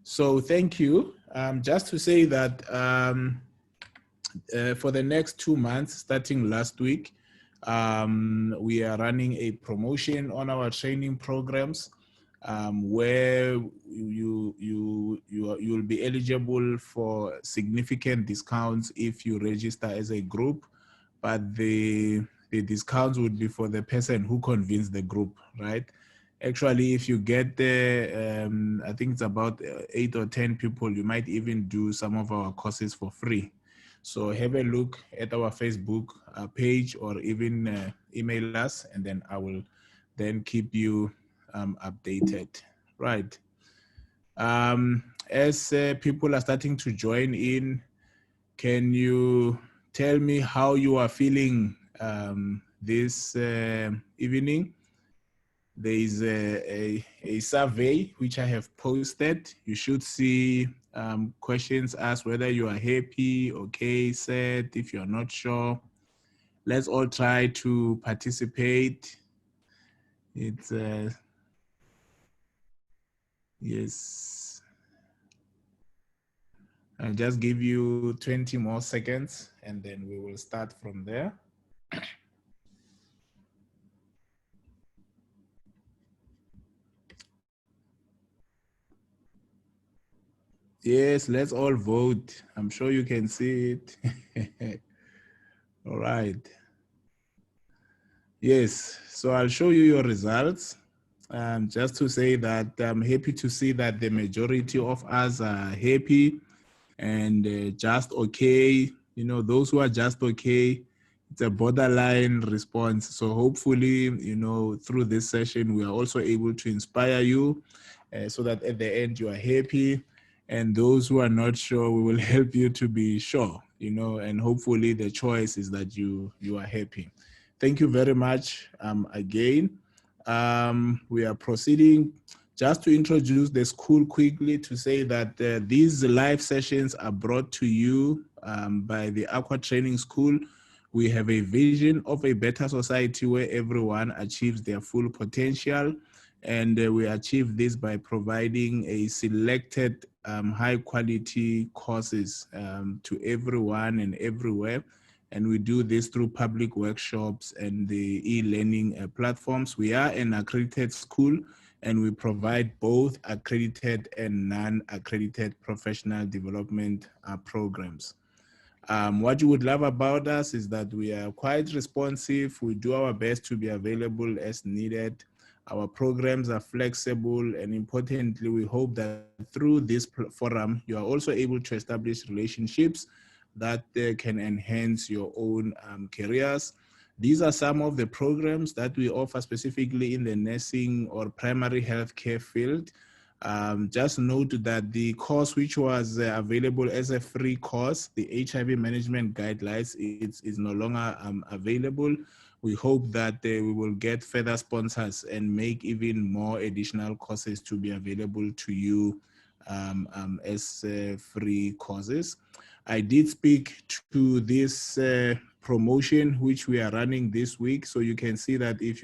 So thank you. Just to say that for the next 2 months, starting last week, we are running a promotion on our training programs where you'll be eligible for significant discounts if you register as a group, but the discounts would be for the person who convinced the group, right? Actually, if you get there, I think it's about 8 or 10 people, you might even do some of our courses for free. So have a look at our Facebook page or even email us, and then I will then keep you updated. Right. As people are starting to join in, can you tell me how you are feeling this evening? There is a survey which I have posted. You should see questions asked whether you are happy, okay, sad, if you're not sure. Let's all try to participate. It's, yes. I'll just give you 20 more seconds and then we will start from there. Yes, let's all vote. I'm sure you can see it. All right. Yes, so I'll show you your results. Just to say that I'm happy to see that the majority of us are happy and just okay. You know, those who are just okay, it's a borderline response. So hopefully, you know, through this session, we are also able to inspire you so that at the end you are happy. And those who are not sure, we will help you to be sure, you know, and hopefully the choice is that you are happy. Thank you very much again. We are proceeding. Just to introduce the school quickly, to say that these live sessions are brought to you by the Aqua Training School. We have a vision of a better society where everyone achieves their full potential. And we achieve this by providing a selected high quality courses to everyone and everywhere. And we do this through public workshops and the e-learning platforms. We are an accredited school, and we provide both accredited and non-accredited professional development programs. What you would love about us is that we are quite responsive. We do our best to be available as needed. Our programs are flexible, and importantly, we hope that through this forum, you are also able to establish relationships that can enhance your own careers. These are some of the programs that we offer specifically in the nursing or primary healthcare field. Just note that the course which was available as a free course, the HIV management guidelines, is no longer available. We hope that we will get further sponsors and make even more additional courses to be available to you as free courses. I did speak to this promotion which we are running this week, so you can see that if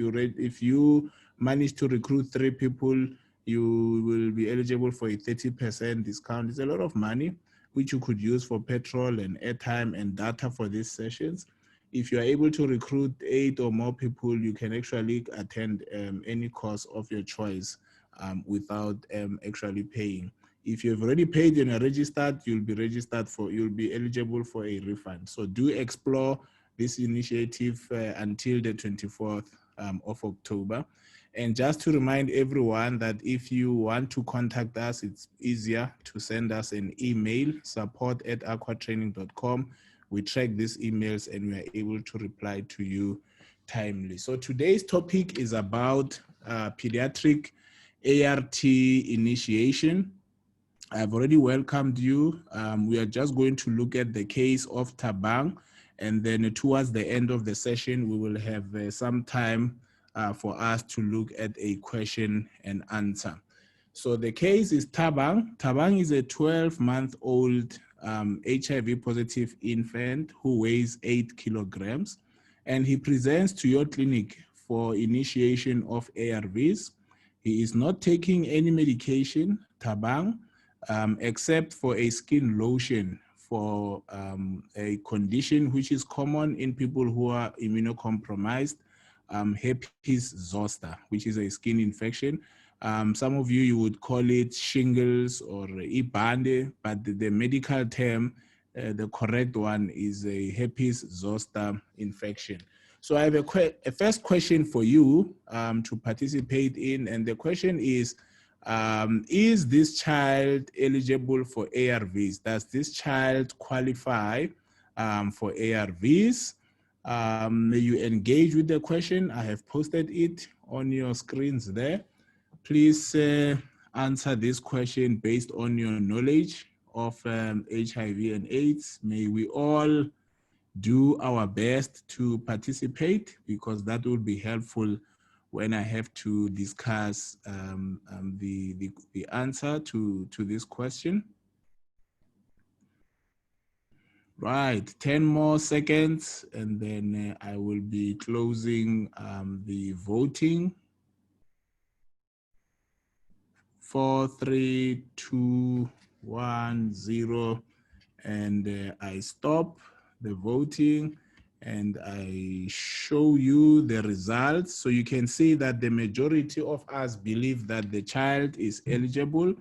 you manage to recruit 3 people, you will be eligible for a 30% discount. It's a lot of money which you could use for petrol and airtime and data for these sessions. If you are able to recruit 8 or more people, you can actually attend any course of your choice without actually paying. If you've already paid and are registered, you'll be eligible for a refund. So do explore this initiative until the 24th of October. And just to remind everyone that if you want to contact us, it's easier to send us an email, support@aquatraining.com. We track these emails and we are able to reply to you timely. So today's topic is about pediatric ART initiation. I've already welcomed you. We are just going to look at the case of Tabang, and then towards the end of the session, we will have some time for us to look at a question and answer. So the case is Tabang. Tabang is a 12-month-old HIV positive infant who weighs 8 kilograms, and he presents to your clinic for initiation of ARVs. He is not taking any medication. Tabang except for a skin lotion for a condition which is common in people who are immunocompromised, herpes zoster, which is a skin infection. Some of you would call it shingles or ibande, but the medical term, the correct one is a herpes zoster infection. So I have a first question for you to participate in, and the question is this child eligible for ARVs? Does this child qualify for ARVs? May you engage with the question. I have posted it on your screens there. Please answer this question based on your knowledge of HIV and AIDS. May we all do our best to participate, because that will be helpful when I have to discuss the answer to this question. Right, 10 more seconds, and then I will be closing the voting. 4, 3, 2, 1, 0, and I stop the voting and I show you the results. So you can see that the majority of us believe that the child is eligible.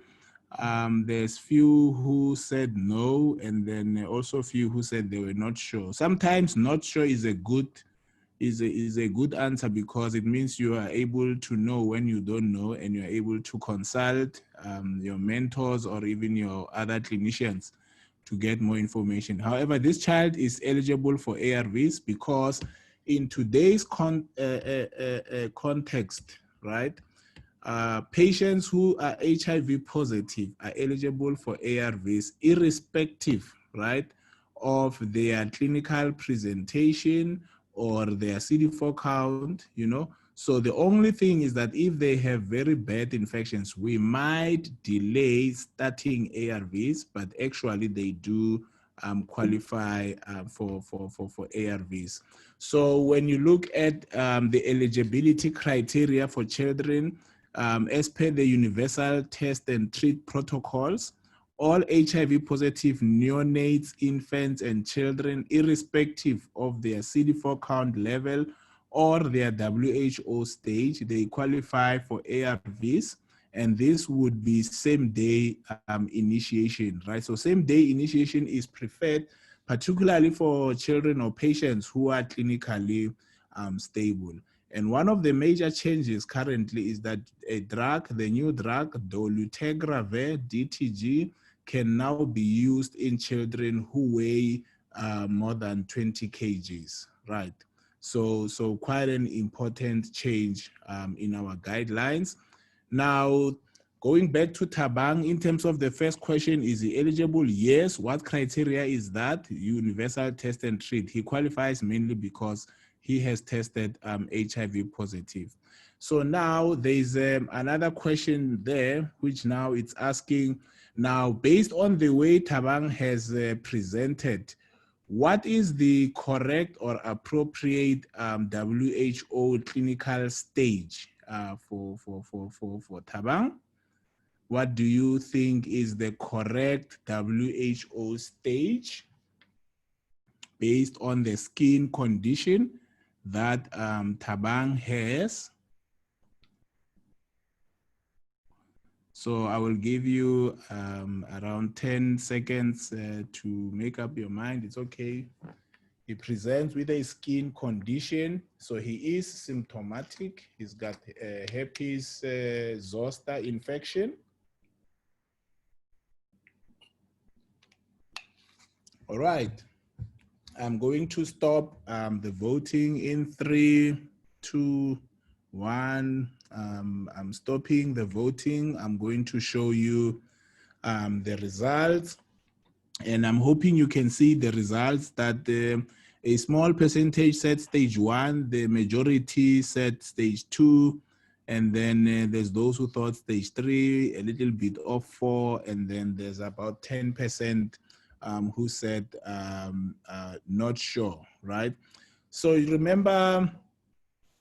There's few who said no, and then also few who said they were not sure. Sometimes not sure is a good answer, because it means you are able to know when you don't know, and you're able to consult your mentors or even your other clinicians to get more information. However, this child is eligible for ARVs because in today's context, right, patients who are HIV positive are eligible for ARVs irrespective, right, of their clinical presentation or their CD4 count, So the only thing is that if they have very bad infections, we might delay starting ARVs, but actually they do qualify for ARVs. So when you look at the eligibility criteria for children, as per the universal test and treat protocols, all HIV positive neonates, infants, and children, irrespective of their CD4 count level or their WHO stage, they qualify for ARVs, and this would be same-day initiation, right? So same-day initiation is preferred, particularly for children or patients who are clinically stable. And one of the major changes currently is that the new drug, dolutegravir, DTG, can now be used in children who weigh more than 20 kgs, right? So quite an important change in our guidelines. Now, going back to Tabang, in terms of the first question, is he eligible? Yes. What criteria is that? Universal test and treat. He qualifies mainly because he has tested HIV positive. So now there's another question there, which now it's asking, now based on the way Tabang has presented, what is the correct or appropriate WHO clinical stage for Tabang? What do you think is the correct WHO stage based on the skin condition that Tabang has? So I will give you around 10 seconds to make up your mind. It's okay. He presents with a skin condition. So he is symptomatic. He's got herpes zoster infection. All right. I'm going to stop the voting in 3, 2, 1. I'm stopping the voting. I'm going to show you the results, and I'm hoping you can see the results that a small percentage said stage 1, the majority said stage 2, and then there's those who thought stage 3, a little bit of 4, and then there's about 10% who said not sure, right? So remember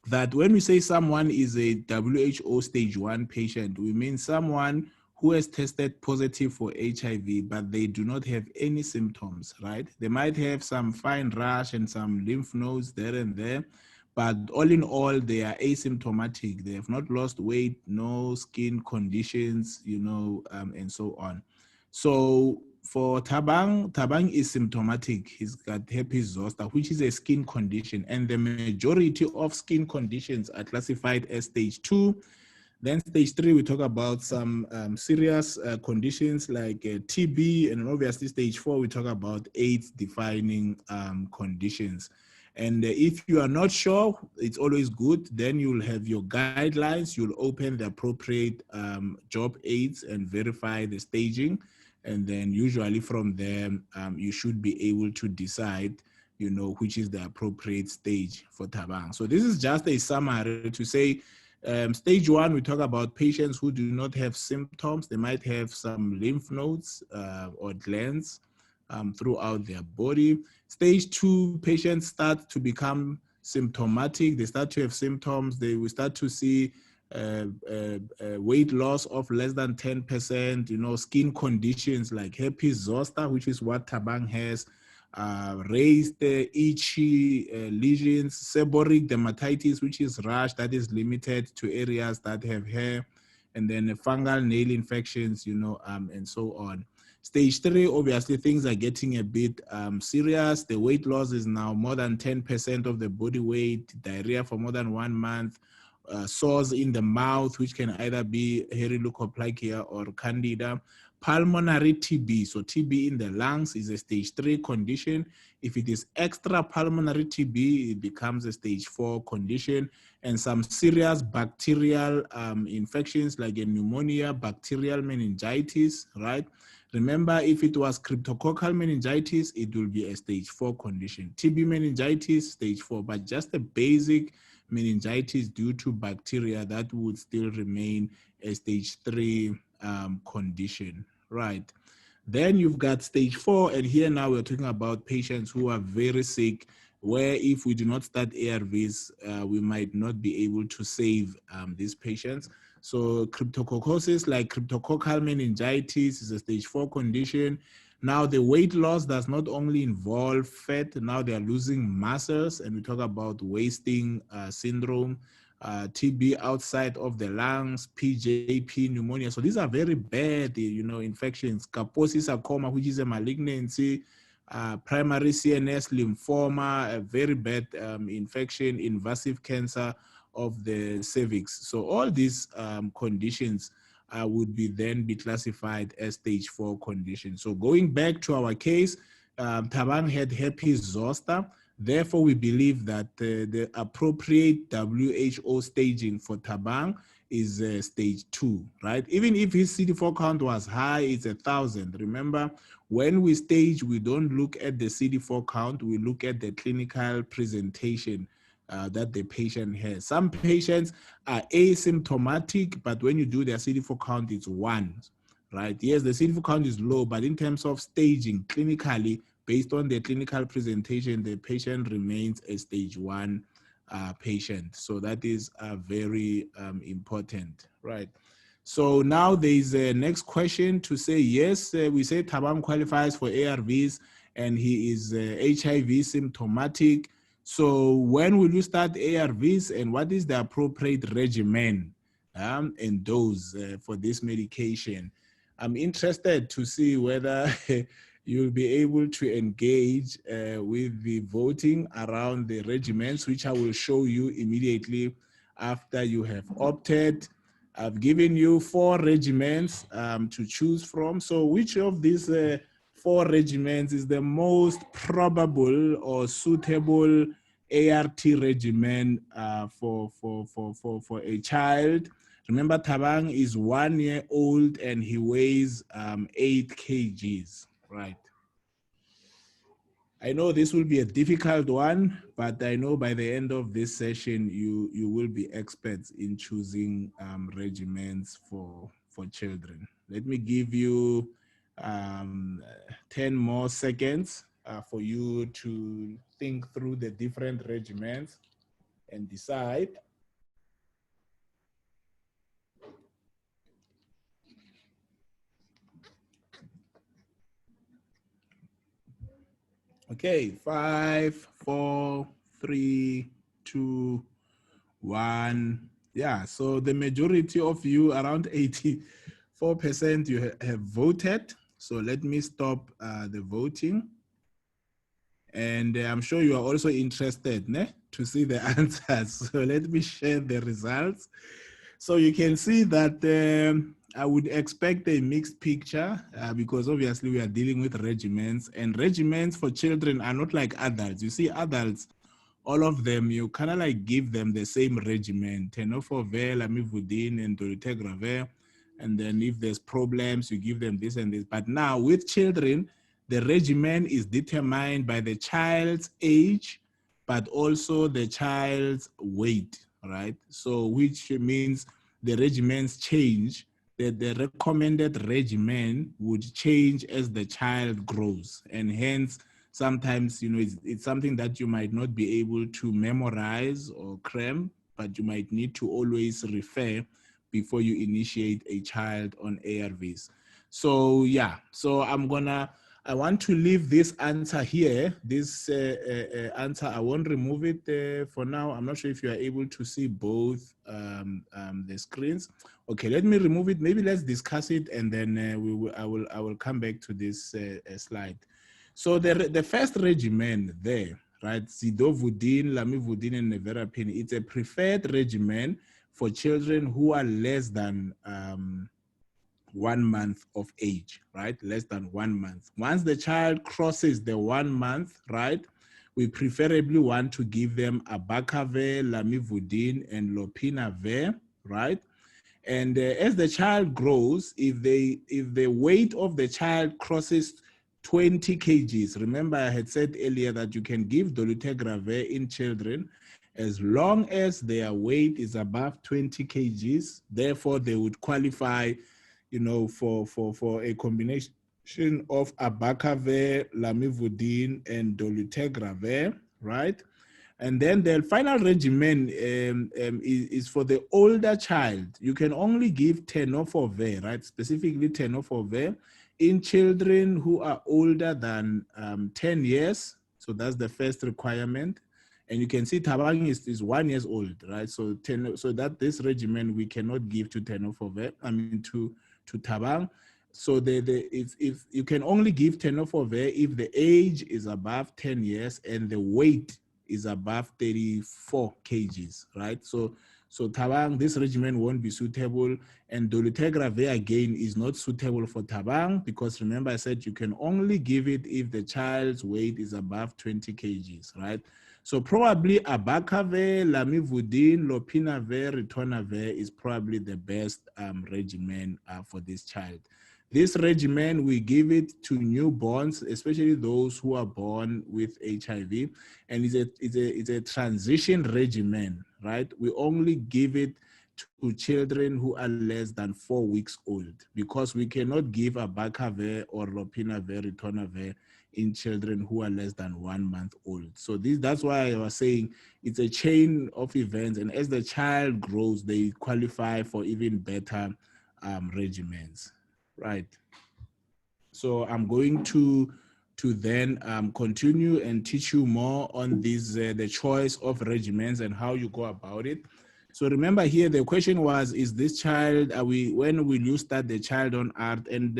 that when we say someone is a WHO stage 1 patient, we mean someone who has tested positive for HIV, but they do not have any symptoms, right? They might have some fine rash and some lymph nodes there and there, but all in all, they are asymptomatic. They have not lost weight, no skin conditions, and so on. So for Tabang is symptomatic. He's got herpes zoster, which is a skin condition, and the majority of skin conditions are classified as stage 2. Then stage 3, we talk about some serious conditions like TB, and obviously stage 4, we talk about AIDS-defining conditions. And if you are not sure, it's always good. Then you'll have your guidelines. You'll open the appropriate job aids and verify the staging. And then usually from there, you should be able to decide, which is the appropriate stage for Tabang. So this is just a summary to say, stage 1, we talk about patients who do not have symptoms. They might have some lymph nodes or glands throughout their body. Stage 2, patients start to become symptomatic. They start to have symptoms. They will start to see weight loss of less than 10%, skin conditions like herpes zoster, which is what Tabang has, raised itchy lesions, seborrheic dermatitis, which is rash that is limited to areas that have hair, and then fungal nail infections, and so on. Stage 3, obviously, things are getting a bit serious. The weight loss is now more than 10% of the body weight, diarrhea for more than 1 month, sores in the mouth, which can either be hairy leukoplakia or candida. Pulmonary TB, so TB in the lungs is a stage 3 condition. If it is extra pulmonary TB, it becomes a stage 4 condition. And some serious bacterial infections like a pneumonia, bacterial meningitis, right? Remember, if it was cryptococcal meningitis, it will be a stage 4 condition. TB meningitis, stage 4, but just a basic meningitis due to bacteria, that would still remain a stage 3 condition, right? Then you've got stage 4, and here now we're talking about patients who are very sick, where if we do not start ARVs, we might not be able to save these patients. So cryptococcosis, like cryptococcal meningitis, is a stage 4 condition. Now the weight loss does not only involve fat, now they are losing muscles, and we talk about wasting syndrome, TB outside of the lungs, PJP, pneumonia. So these are very bad, infections. Kaposi sarcoma, which is a malignancy, primary CNS lymphoma, a very bad infection, invasive cancer of the cervix. So all these conditions would then be classified as stage 4 conditions. So going back to our case, Tabang had herpes zoster. Therefore, we believe that the appropriate WHO staging for Tabang is stage 2, right? Even if his CD4 count was high, it's 1,000. Remember, when we stage, we don't look at the CD4 count, we look at the clinical presentation that the patient has. Some patients are asymptomatic, but when you do their CD4 count, it's 1, right? Yes, the CD4 count is low, but in terms of staging, clinically, based on the clinical presentation, the patient remains a stage 1 patient. So that is very important, right? So now there is a next question to say, yes, we say Tabang qualifies for ARVs and he is HIV symptomatic. So when will you start ARVs and what is the appropriate regimen and dose for this medication? I'm interested to see whether you'll be able to engage with the voting around the regimens, which I will show you immediately after you have opted. I've given you 4 regimens to choose from. So which of these 4 regimens is the most probable or suitable ART regimen for a child? Remember, Tabang is 1 year old and he weighs 8 kgs, right? I know this will be a difficult one, but I know by the end of this session, you will be experts in choosing regimens for children. Let me give you 10 more seconds for you to think through the different regimens and decide. Okay, 5, 4, 3, 2, 1. Yeah, so the majority of you, around 84%, you have voted. So let me stop the voting. And I'm sure you are also interested to see the answers. So let me share the results. So you can see that I would expect a mixed picture because obviously we are dealing with regimens, and regimens for children are not like adults. You see, adults, all of them, you kind of like give them the same regimen, tenofovir, lamivudine, and dolutegravir. And then if there's problems, you give them this and this. But now with children, the regimen is determined by the child's age, but also the child's weight, right? So which means the regimens change, that the recommended regimen would change as the child grows. And hence, sometimes, it's something that you might not be able to memorize or cram, but you might need to always refer before you initiate a child on ARVs. So yeah, so I want to leave this answer here. This answer, I won't remove it for now. I'm not sure if you are able to see both the screens. Okay, let me remove it. Maybe let's discuss it, and then I will come back to this slide. So the first regimen there, right? Zidovudine, lamivudine, and nevirapine. It's a preferred regimen for children who are less than 1 month of age, right? Less than 1 month. Once the child crosses the 1 month, right, we preferably want to give them abacavir, lamivudine, and lopinavir, right? And as the child grows, if the weight of the child crosses 20 kgs, remember I had said earlier that you can give dolutegravir in children as long as their weight is above 20 kgs. Therefore, they would qualify, for a combination of abacavir, lamivudine, and dolutegravir, right? And then the final regimen is for the older child. You can only give tenofovir, right? Specifically tenofovir in children who are older than 10 years. So that's the first requirement. And you can see Tabang is 1 year old, right? So so that this regimen we cannot give to tenofovir, to Tabang. So if you can only give tenofovir if the age is above 10 years and the weight is above 34 kgs, right? So Tabang, this regimen won't be suitable, and dolutegravir again is not suitable for Tabang because remember I said you can only give it if the child's weight is above 20 kgs, right? So probably abacavir, lamivudine, lopinavir, ritonavir is probably the best regimen for this child. This regimen, we give it to newborns, especially those who are born with HIV, and it's a transition regimen, right? We only give it to children who are less than 4 weeks old because we cannot give abacavir or lopinavir, ritonavir in children who are less than 1 month old. So that's why I was saying it's a chain of events, and as the child grows, they qualify for even better regimens. Right. So I'm going to then continue and teach you more on these the choice of regimens and how you go about it. So remember here the question was: is this child? When will you start the child on ART? And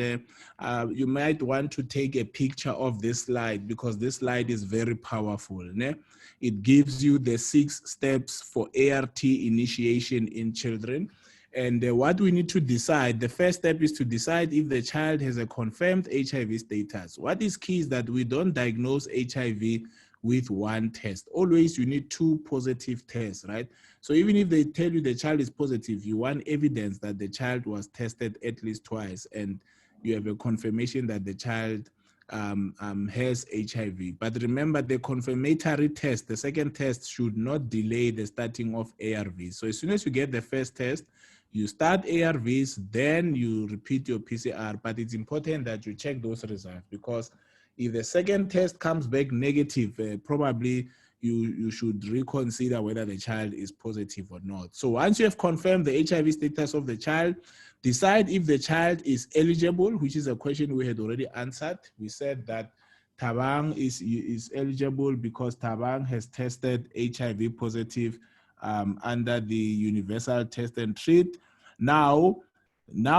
you might want to take a picture of this slide because this slide is very powerful. Ne? It gives you the 6 steps for ART initiation in children. And what we need to decide, the first step is to decide if the child has a confirmed HIV status. What is key is that we don't diagnose HIV with 1 test. Always you need 2 positive tests, right? So even if they tell you the child is positive, you want evidence that the child was tested at least twice and you have a confirmation that the child has HIV. But remember, the confirmatory test, the second test, should not delay the starting of ARVs. So as soon as you get the first test, you start ARVs, then you repeat your PCR, but it's important that you check those results because if the second test comes back negative, probably you should reconsider whether the child is positive or not. So once you have confirmed the HIV status of the child, decide if the child is eligible, which is a question we had already answered. We said that Tabang is eligible because Tabang has tested HIV positive under the universal test and treat. Now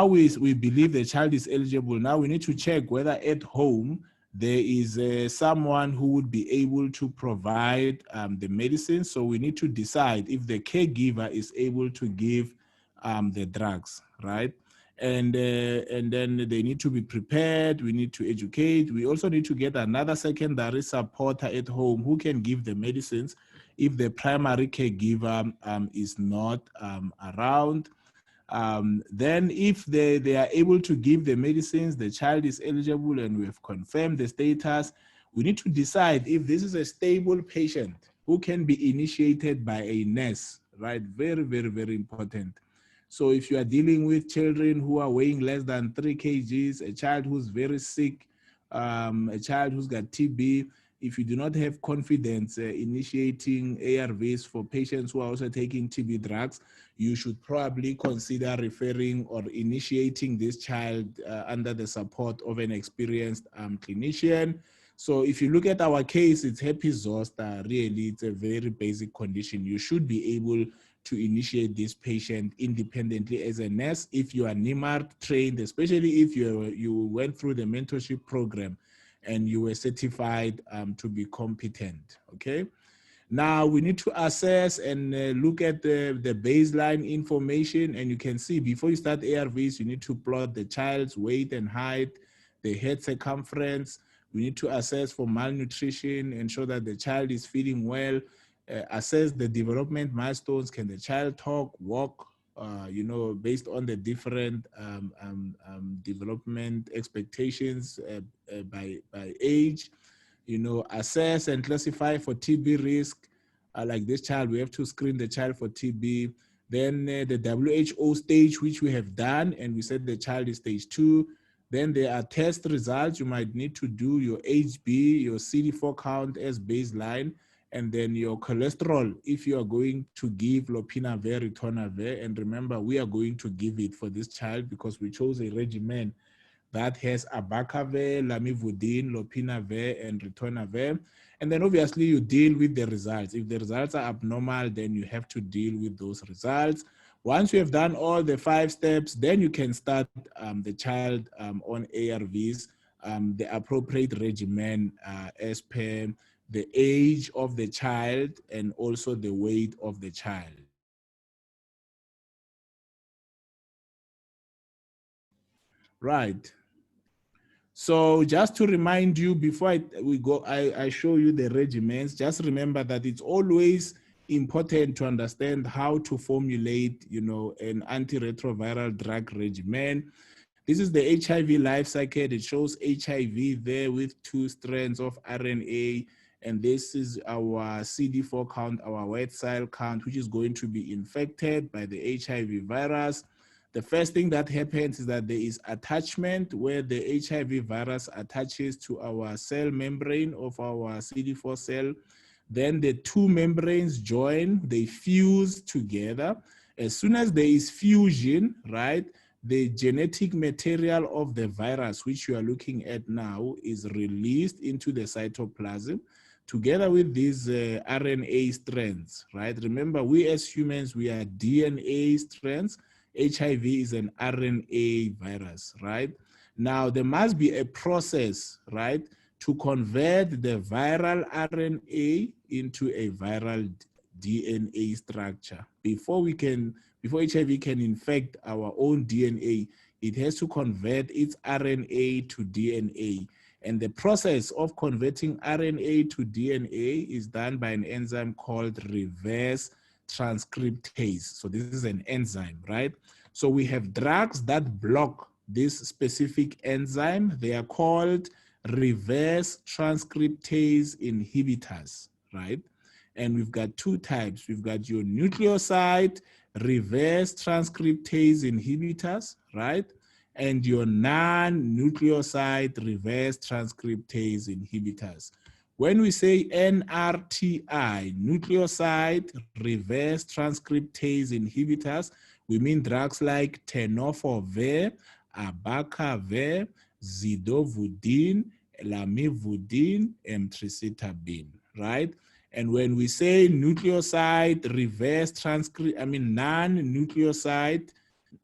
we believe the child is eligible. Now we need to check whether at home there is someone who would be able to provide the medicine. So we need to decide if the caregiver is able to give the drugs, right? And then they need to be prepared. We need to educate. We also need to get another secondary supporter at home who can give the medicines if the primary caregiver is not around. Then if they are able to give the medicines, the child is eligible and we have confirmed the status, we need to decide if this is a stable patient who can be initiated by a nurse, right? Very, very, very important. So if you are dealing with children who are weighing less than 3 kgs, a child who's very sick, a child who's got TB, if you do not have confidence initiating ARVs for patients who are also taking TB drugs, you should probably consider referring or initiating this child under the support of an experienced clinician. So if you look at our case, it's herpes zoster. Really, it's a very basic condition. You should be able to initiate this patient independently as a nurse if you are NIMARC trained, especially if you went through the mentorship program and you were certified to be competent, okay? Now we need to assess and look at the baseline information, and you can see before you start ARVs, you need to plot the child's weight and height, the head circumference. We need to assess for malnutrition, ensure that the child is feeding well, assess the development milestones. Can the child talk, walk, based on the different development expectations by age. Assess and classify for TB risk. Like this child, we have to screen the child for TB. Then the WHO stage, which we have done, and we said the child is stage 2. Then there are test results. You might need to do your HB, your CD4 count as baseline, and then your cholesterol if you are going to give lopinavir, ritonavir. And remember, we are going to give it for this child because we chose a regimen that has abacavir, lamivudine, lopinavir, and ritonavir. And then obviously you deal with the results. If the results are abnormal, then you have to deal with those results. Once you have done all the 5 steps, then you can start the child on ARVs, the appropriate regimen as per the age of the child and also the weight of the child. Right. So just to remind you, before I show you the regimens, just remember that it's always important to understand how to formulate, an antiretroviral drug regimen. This is the HIV life cycle. It shows HIV there with 2 strands of RNA. And this is our CD4 count, our white cell count, which is going to be infected by the HIV virus. The first thing that happens is that there is attachment where the HIV virus attaches to our cell membrane of our CD4 cell. Then the 2 membranes join, they fuse together. As soon as there is fusion, right, the genetic material of the virus, which you are looking at now, is released into the cytoplasm together with these RNA strands, right? Remember, we as humans, we are DNA strands. HIV is an RNA virus, right? Now, there must be a process, right, to convert the viral RNA into a viral DNA structure. Before HIV can infect our own DNA, it has to convert its RNA to DNA. And the process of converting RNA to DNA is done by an enzyme called reverse transcriptase. So this is an enzyme, right? So we have drugs that block this specific enzyme. They are called reverse transcriptase inhibitors, right? And we've got 2 types. We've got your nucleoside reverse transcriptase inhibitors, right? And your non-nucleoside reverse transcriptase inhibitors. When we say NRTI, nucleoside reverse transcriptase inhibitors, we mean drugs like tenofovir, abacavir, zidovudine, lamivudine, emtricitabine, right? And when we say nucleoside reverse non-nucleoside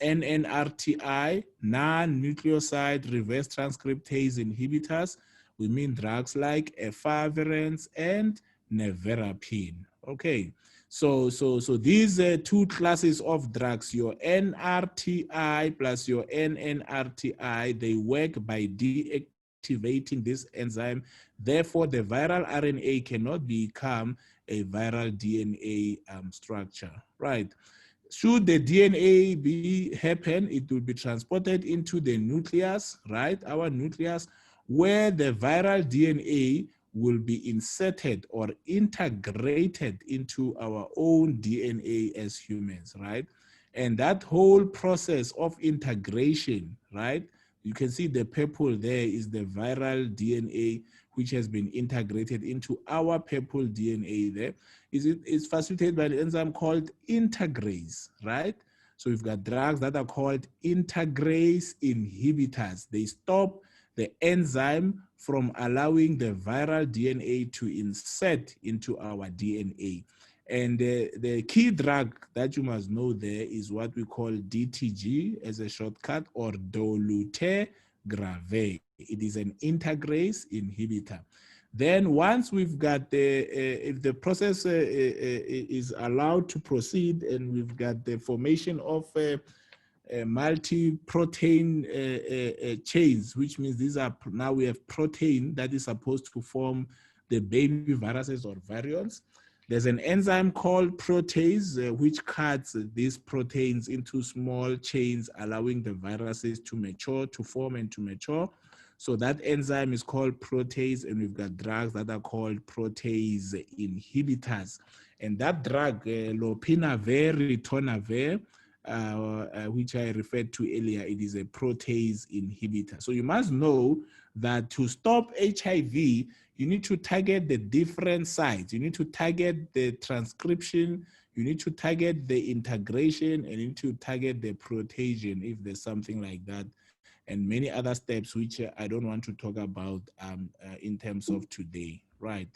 NNRTI, non-nucleoside reverse transcriptase inhibitors, we mean drugs like efavirenz and nevirapine. Okay, so these two classes of drugs, your NRTI plus your NNRTI, they work by deactivating this enzyme. Therefore, the viral RNA cannot become a viral DNA structure, right? Should the DNA happen, it will be transported into the nucleus, right? Our nucleus, where the viral DNA will be inserted or integrated into our own DNA as humans, right? And that whole process of integration, right? You can see the purple there is the viral DNA which has been integrated into our purple DNA there. It's facilitated by the enzyme called integrase, right? So we've got drugs that are called integrase inhibitors. They stop the enzyme from allowing the viral DNA to insert into our DNA. And the key drug that you must know there is what we call DTG as a shortcut, or dolutegravir. It is an integrase inhibitor. Then once we've got if the process is allowed to proceed and we've got the formation of multi-protein chains, which means these are, now we have protein that is supposed to form the baby viruses or virions. There's an enzyme called protease, which cuts these proteins into small chains, allowing the viruses to mature, to form and to mature. So that enzyme is called protease, and we've got drugs that are called protease inhibitors. And that drug, lopinavir, ritonavir, which I referred to earlier, it is a protease inhibitor. So you must know that to stop HIV, you need to target the different sites. You need to target the transcription, you need to target the integration, and you need to target the proteation if there's something like that, and many other steps which I don't want to talk about in terms of today, right?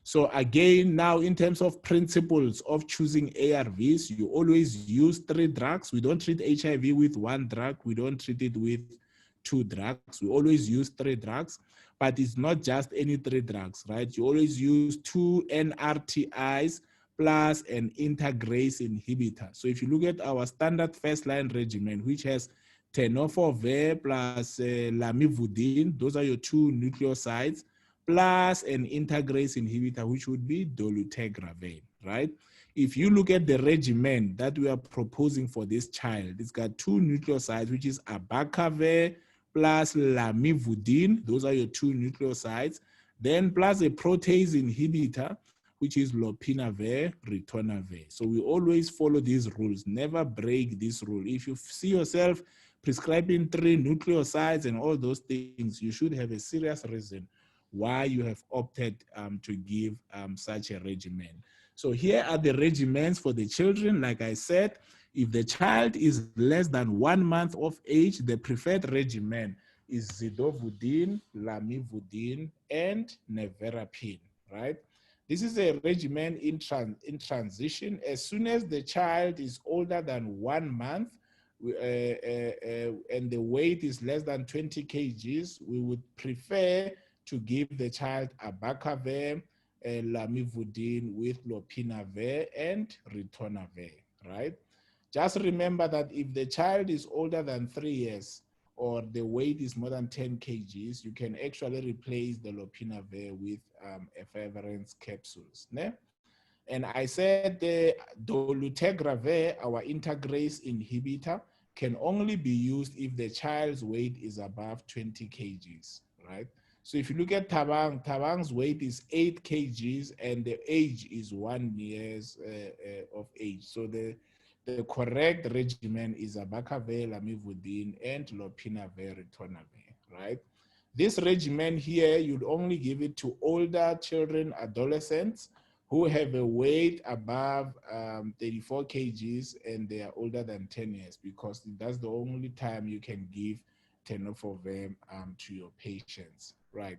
So again, now in terms of principles of choosing ARVs, you always use 3 drugs. We don't treat HIV with 1 drug. We don't treat it with 2 drugs. We always use 3 drugs, but it's not just any 3 drugs, right? You always use 2 NRTIs plus an integrase inhibitor. So if you look at our standard first-line regimen, which has tenofovir plus lamivudine, those are your 2 nucleosides, plus an integrase inhibitor, which would be dolutegravir, right? If you look at the regimen that we are proposing for this child, it's got 2 nucleosides, which is abacavir plus lamivudine. Those are your 2 nucleosides. Then plus a protease inhibitor, which is lopinavir, ritonavir. So we always follow these rules, never break this rule. If you see yourself prescribing 3 nucleosides and all those things, you should have a serious reason why you have opted to give such a regimen. So here are the regimens for the children. Like I said, if the child is less than 1 month of age, the preferred regimen is zidovudine, lamivudine, and nevirapine, right? This is a regimen in transition. As soon as the child is older than 1 month, and the weight is less than 20 kgs, we would prefer to give the child abacavir, lamivudine with lopinavir and ritonavir, right? Just remember that if the child is older than 3 years or the weight is more than 10 kgs, you can actually replace the lopinavir with efavirenz capsules. Ne? And I said the dolutegravir, our integrase inhibitor, can only be used if the child's weight is above 20 kgs, right? So if you look at Tabang, Tabang's weight is 8 kgs and the age is 1 year of age. So the correct regimen is abacavir, lamivudine, and lopinavir, ritonavir, right? This regimen here, you'd only give it to older children, adolescents, who have a weight above 34 kgs and they are older than 10 years, because that's the only time you can give tenofovir to your patients, right?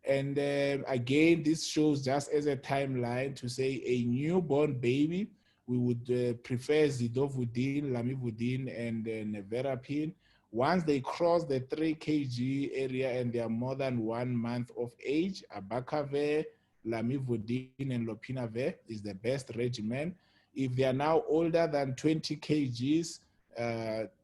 And again, this shows just as a timeline to say a newborn baby, we would prefer zidovudine, lamivudine, and nevirapine. Once they cross the 3 kg area and they are more than 1 month of age, abacavir, lamivudine, and lopinavir is the best regimen. If they are now older than 20 kgs,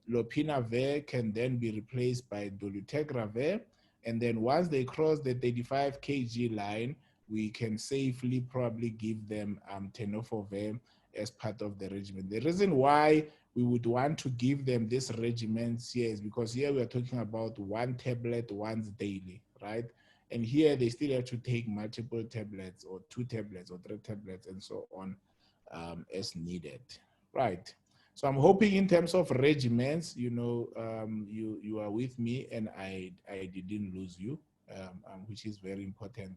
lopinavir can then be replaced by dolutegravir. And then once they cross the 35 kg line, we can safely probably give them tenofovir as part of the regimen. The reason why we would want to give them this regimen here is because here we are talking about 1 tablet once daily, right? And here they still have to take multiple tablets or 2 tablets or 3 tablets and so on as needed, right? So I'm hoping in terms of regimens, you know, you are with me and I didn't lose you, which is very important.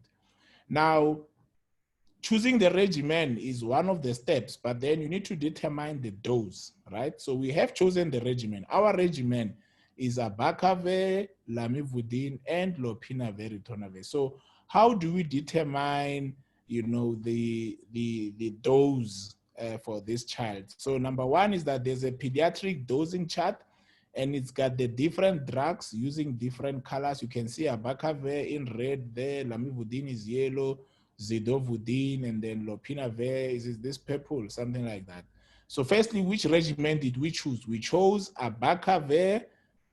Now, choosing the regimen is one of the steps, but then you need to determine the dose, right? So we have chosen the regimen. Our regimen is abacavir, lamivudine, and lopinavir, ritonavir. So how do we determine, you know, the dose for this child? So number one is that there's a pediatric dosing chart, and it's got the different drugs using different colors. You can see abacavir in red there, lamivudine is yellow, zidovudine, and then lopinavir is this purple, something like that. So firstly, which regimen did we choose? We chose abacavir,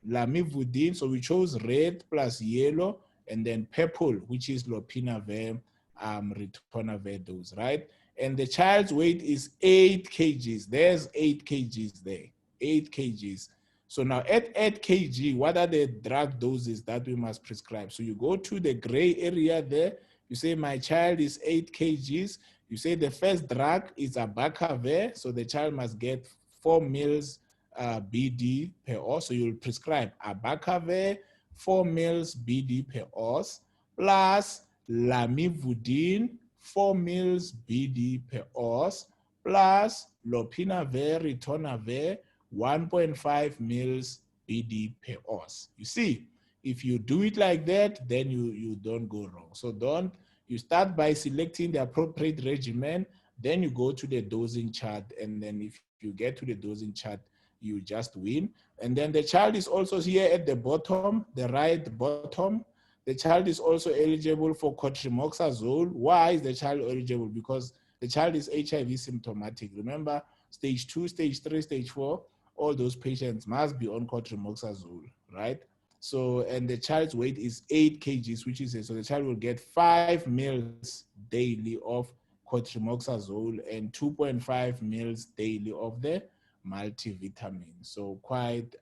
lamivudine, so we chose red plus yellow, and then purple, which is lopinavir, ritonavir dose, right? And the child's weight is 8 kgs. There's 8 kgs there, 8 kgs. So now at 8 kg, what are the drug doses that we must prescribe? So you go to the gray area there, you say my child is 8 kgs. You say the first drug is abacavir, so the child must get 4 mils BD per os. So you'll prescribe abacavir, 4 mils BD per os, plus lamivudine, 4 mils BD per os, plus lopinavir, ritonavir, 1.5 mils BD per os. You see, if you do it like that, then you don't go wrong. So you start by selecting the appropriate regimen, then you go to the dosing chart, and then if you get to the dosing chart, you just win. And then the child is also here at the bottom, the right bottom. The child is also eligible for cotrimoxazole. Why is the child eligible? Because the child is HIV symptomatic. Remember, stage 2, stage 3, stage 4, all those patients must be on cotrimoxazole, right? So, and the child's weight is 8 kgs, which is it. So the child will get 5 mils daily of cotrimoxazole and 2.5 mils daily of the multivitamin. So quite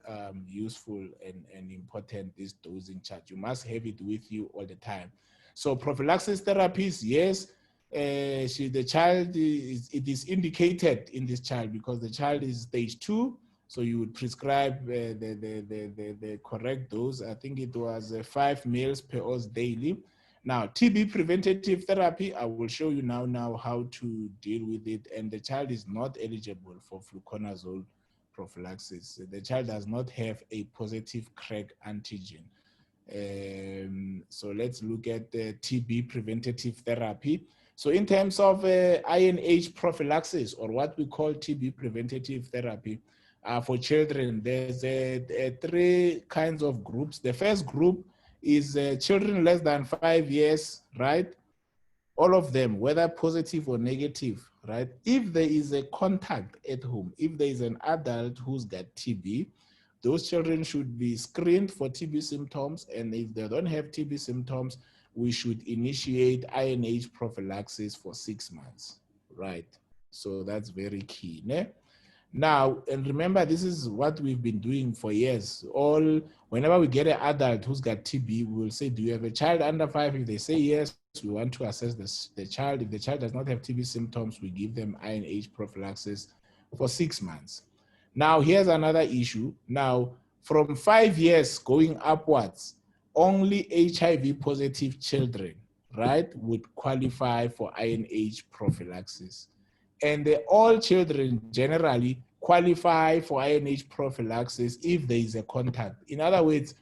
useful and important, this dosing chart. You must have it with you all the time. So prophylaxis therapies, yes, the child it is indicated in this child because the child is stage 2. So you would prescribe the correct dose. I think it was 5 mils per os daily. Now, TB preventative therapy, I will show you now how to deal with it. And the child is not eligible for fluconazole prophylaxis. The child does not have a positive crack antigen. So let's look at the TB preventative therapy. So in terms of INH prophylaxis, or what we call TB preventative therapy, for children, there's 3 kinds of groups. The first group is children less than 5 years, right? All of them, whether positive or negative, right? If there is a contact at home, if there is an adult who's got TB, those children should be screened for TB symptoms. And if they don't have TB symptoms, we should initiate INH prophylaxis for 6 months, right? So that's very key. Ne? Now, and remember, this is what we've been doing for years. Whenever we get an adult who's got TB, we will say, do you have a child under 5? If they say yes, we want to assess the child. If the child does not have TB symptoms, we give them INH prophylaxis for 6 months. Now, here's another issue. Now, from 5 years going upwards, only HIV positive children, right, would qualify for INH prophylaxis. And all children generally qualify for INH prophylaxis if there is a contact. In other words,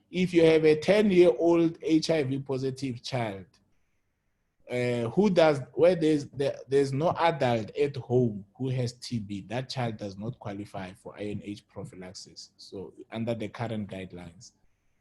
if you have a 10-year-old HIV positive child, where there's no adult at home who has TB, that child does not qualify for INH prophylaxis. So under the current guidelines,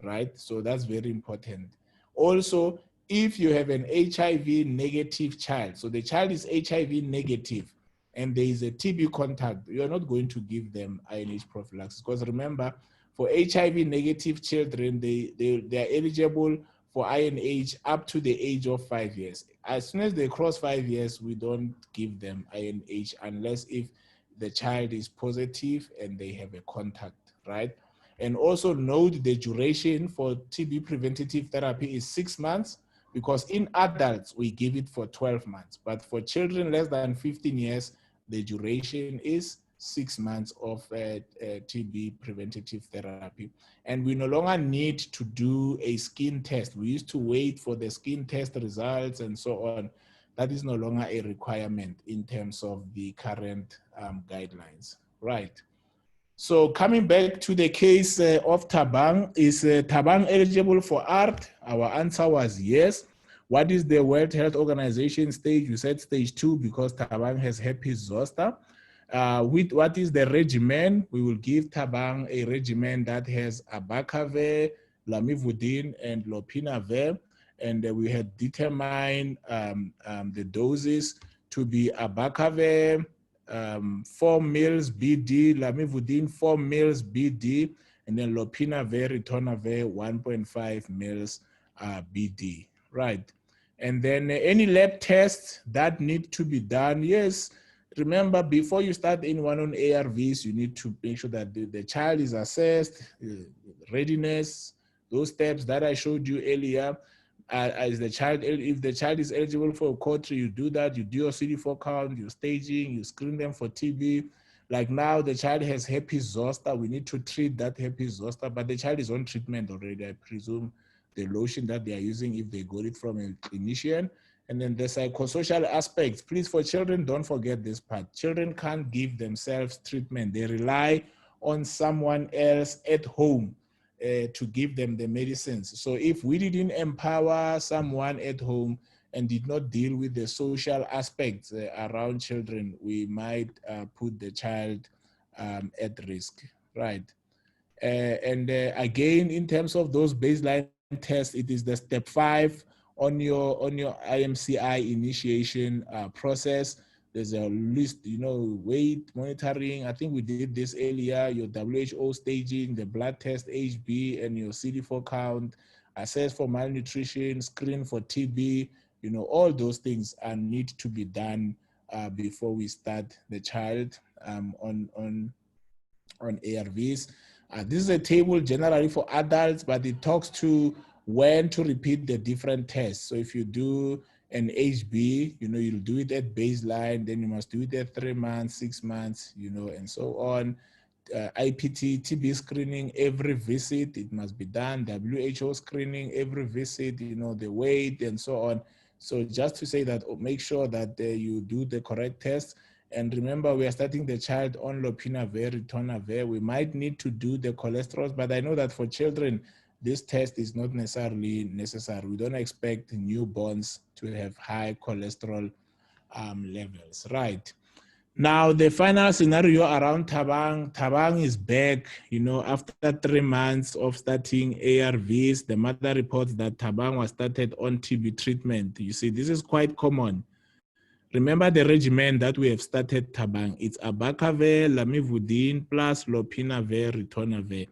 right? So that's very important. Also, if you have an HIV negative child, so the child is HIV negative and there is a TB contact, you're not going to give them INH prophylaxis, because remember, for HIV negative children, they are eligible for INH up to the age of 5 years. As soon as they cross 5 years, we don't give them INH unless if the child is positive and they have a contact, right? And also note the duration for TB preventative therapy is 6 months, because in adults, we give it for 12 months. But for children less than 15 years, the duration is 6 months of TB preventative therapy. And we no longer need to do a skin test. We used to wait for the skin test results and so on. That is no longer a requirement in terms of the current guidelines, right? So coming back to the case of Tabang, is Tabang eligible for ART? Our answer was yes. What is the World Health Organization stage? We said stage 2 because Tabang has herpes zoster. With what is the regimen? We will give Tabang a regimen that has abacavir, lamivudine, and lopinavir. And we had determined the doses to be abacavir, 4 mils BD, lamivudine 4 mils BD, and then lopinavir, ritonavir 1.5 mils BD, right? And then any lab tests that need to be done, yes. Remember, before you start anyone on ARVs, you need to make sure that the child is assessed, readiness, those steps that I showed you earlier. As the child, if the child is eligible for a country, you do that. You do your CD4 count, your staging, you screen them for TB. Like now, the child has herpes zoster. We need to treat that herpes zoster, but the child is on treatment already. I presume the lotion that they are using, if they got it from a clinician. And then the psychosocial aspects. Please, for children, don't forget this part. Children can't give themselves treatment. They rely on someone else at home to give them the medicines. So if we didn't empower someone at home and did not deal with the social aspects around children, we might put the child at risk, right? Again, in terms of those baseline tests, it is the step 5 on your IMCI initiation process. There's a list, weight monitoring. I think we did this earlier, your WHO staging, the blood test, HB, and your CD4 count, assess for malnutrition, screen for TB, all those things need to be done before we start the child on ARVs. This is a table generally for adults, but it talks to when to repeat the different tests. So if you do an HB, you'll do it at baseline, then you must do it at 3 months, 6 months, and so on. IPT, TB screening every visit, it must be done. WHO screening every visit, the weight and so on. So just to say that, make sure that you do the correct tests. And remember, we are starting the child on lopinavir, ritonavir. We might need to do the cholesterol, but I know that for children, this test is not necessarily necessary. We don't expect newborns to have high cholesterol levels, right? Now, the final scenario around Tabang, Tabang is back, after 3 months of starting ARVs. The mother reports that Tabang was started on TB treatment. You see, this is quite common. Remember the regimen that we have started Tabang. It's abacavir, lamivudine, plus lopinavir, ritonavir.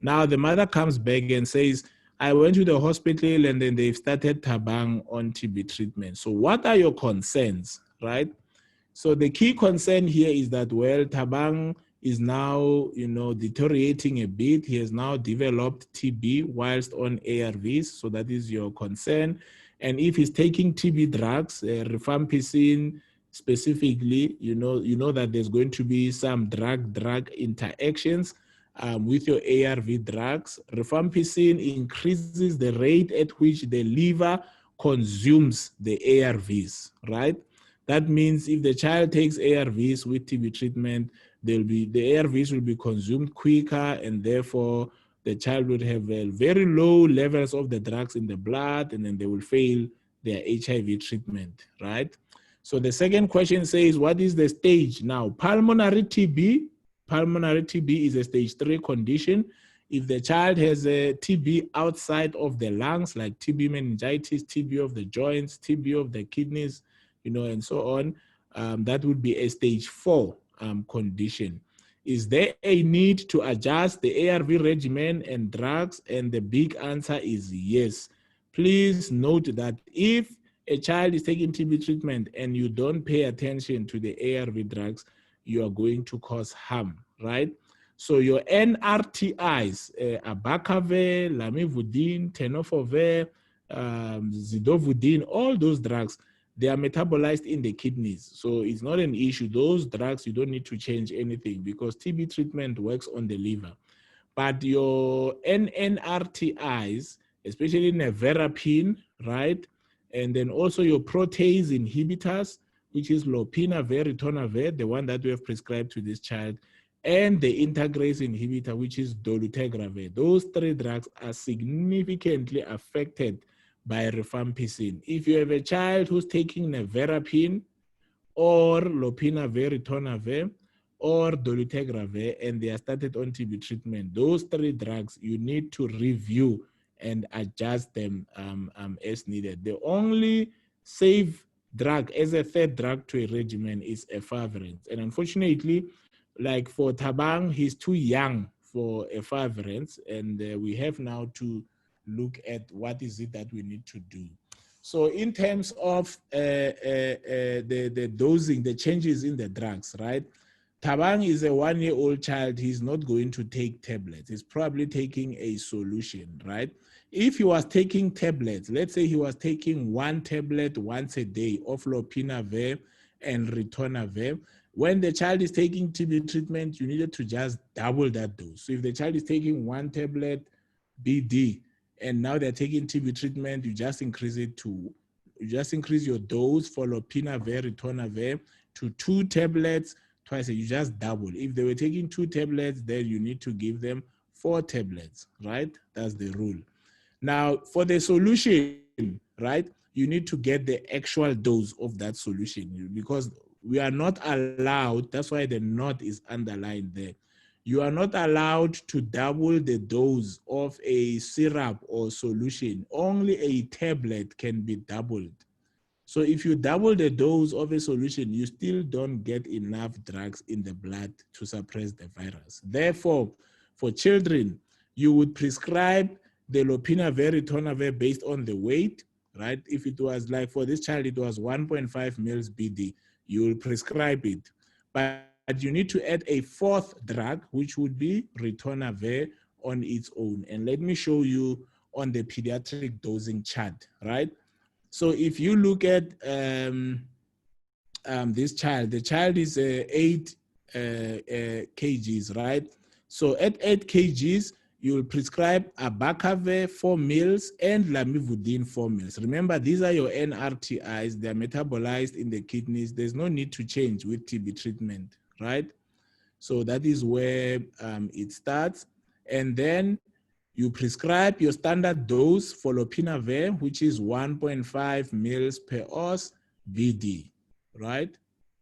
Now the mother comes back and says, I went to the hospital and then they've started Tabang on TB treatment. So what are your concerns, right? So the key concern here is that, well, Tabang is now, deteriorating a bit. He has now developed TB whilst on ARVs. So that is your concern. And if he's taking TB drugs, rifampicin specifically, you know that there's going to be some drug-drug interactions with your ARV drugs. Rifampicin increases the rate at which the liver consumes the ARVs, right? That means if the child takes ARVs with TB treatment, the ARVs will be consumed quicker, and therefore the child would have very low levels of the drugs in the blood, and then they will fail their HIV treatment, right? So the second question says, what is the stage? Now, pulmonary TB is a stage 3 condition. If the child has a TB outside of the lungs, like TB meningitis, TB of the joints, TB of the kidneys, and so on, that would be a stage 4 condition. Is there a need to adjust the ARV regimen and drugs? And the big answer is yes. Please note that if a child is taking TB treatment and you don't pay attention to the ARV drugs, you are going to cause harm, right? So your NRTIs, abacavir, lamivudine, tenofovir, zidovudine, all those drugs, they are metabolized in the kidneys. So it's not an issue. Those drugs, you don't need to change anything because TB treatment works on the liver. But your NNRTIs, especially nevirapine, right? And then also your protease inhibitors, which is lopinavir, ritonavir, the one that we have prescribed to this child, and the integrase inhibitor, which is dolutegravir. Those 3 drugs are significantly affected by rifampicin. If you have a child who's taking nevirapine or lopinavir, ritonavir, or dolutegravir, and they are started on TB treatment, those 3 drugs, you need to review and adjust them as needed. The only safe drug as a 3rd drug to a regimen is efavirenz. And unfortunately, like for Tabang, he's too young for efavirenz, and we have now to look at what is it that we need to do. So in terms of the dosing, the changes in the drugs, right? Tabang is a 1-year-old child. He's not going to take tablets. He's probably taking a solution, right? If he was taking tablets, let's say he was taking 1 tablet once a day of lopinavir and ritonavir, when the child is taking TB treatment, you needed to just double that dose. So if the child is taking 1 tablet BD, and now they're taking TB treatment, you just increase your dose for lopinavir, ritonavir to 2 tablets twice. You just double. If they were taking 2 tablets, then you need to give them 4 tablets, right? That's the rule. Now, for the solution, right, you need to get the actual dose of that solution because we are not allowed, that's why the not is underlined there. You are not allowed to double the dose of a syrup or solution. Only a tablet can be doubled. So if you double the dose of a solution, you still don't get enough drugs in the blood to suppress the virus. Therefore, for children, you would prescribe the lopinavir, ritonavir based on the weight, right? If it was like for this child, it was 1.5 mils BD, you will prescribe it. But you need to add a 4th drug, which would be ritonavir on its own. And let me show you on the pediatric dosing chart, right? So if you look at this child, the child is 8 kgs, right? So at 8 kgs, you will prescribe abacavir 4 mils and lamivudine 4 mils. Remember, these are your NRTIs. They're metabolized in the kidneys. There's no need to change with TB treatment, right? So that is where it starts. And then you prescribe your standard dose for lopinavir, which is 1.5 mils per os BD, right?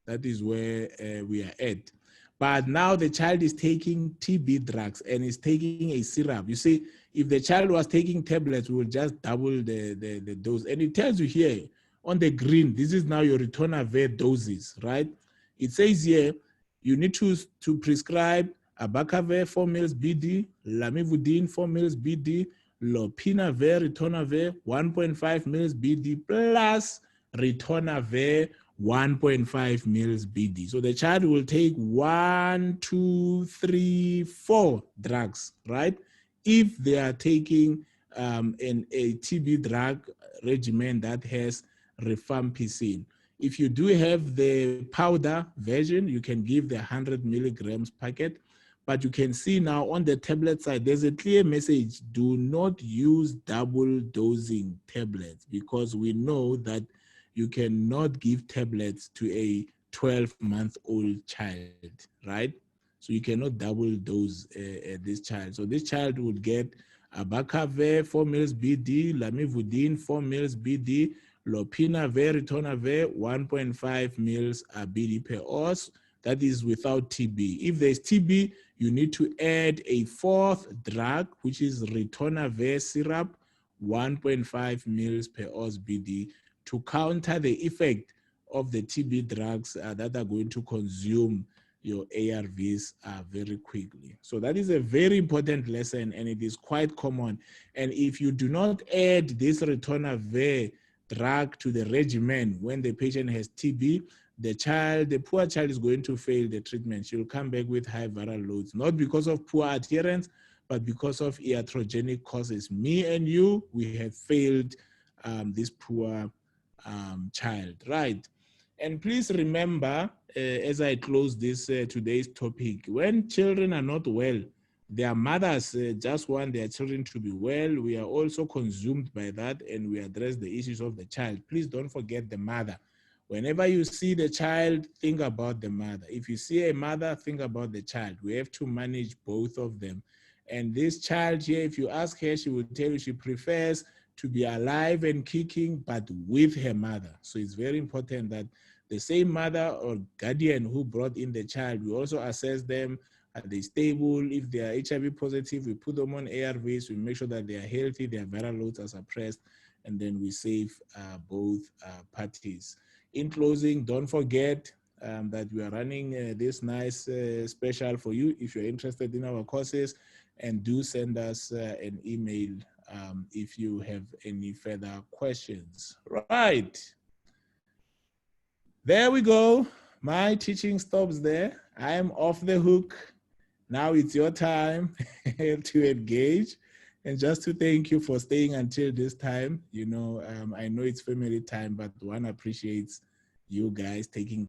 That is where we are at. But now the child is taking TB drugs and is taking a syrup. You see, if the child was taking tablets, we will just double the dose. And it tells you here on the green, this is now your ritonavir doses, right? It says here, you need to prescribe abacavir 4 mils BD, lamivudine 4 mils BD, lopinavir, ritonavir 1.5 mils BD plus ritonavir 1.5 mils BD. So the child will take 1, 2, 3, 4 drugs, right? If they are taking a TB drug regimen that has rifampicin. If you do have the powder version, you can give the 100 milligrams packet. But you can see now on the tablet side, there's a clear message: do not use double dosing tablets, because we know that you cannot give tablets to a 12-month-old child, right? So you cannot double dose this child. So this child would get abacavir 4 mils BD, lamivudine 4 mils BD, lopinavir, ritonavir 1.5 mils BD per os. That is without TB. If there's TB, you need to add a fourth drug, which is ritonavir syrup, 1.5 mils per os BD, to counter the effect of the TB drugs that are going to consume your ARVs very quickly. So that is a very important lesson, and it is quite common. And if you do not add this ritonavir drug to the regimen when the patient has TB, the poor child is going to fail the treatment. She'll come back with high viral loads, not because of poor adherence, but because of iatrogenic causes. Me and you, we have failed this poor child, right? And please remember, as I close this today's topic, when children are not well, their mothers just want their children to be well. We are also consumed by that, and we address the issues of the child. Please don't forget the mother. Whenever you see the child, think about the mother. If you see a mother, think about the child. We have to manage both of them. And this child here, if you ask her, she will tell you she prefers to be alive and kicking, but with her mother. So it's very important that the same mother or guardian who brought in the child, we also assess them. Are they stable? If they are HIV positive, we put them on ARVs. We make sure that they are healthy, their viral loads are suppressed, and then we save both parties. In closing, don't forget that we are running this nice special for you if you're interested in our courses, and do send us an email if you have any further questions. Right. There we go. My teaching stops there. I am off the hook. Now it's your time to engage. And just to thank you for staying until this time. You know, I know it's family time, but one appreciates you guys taking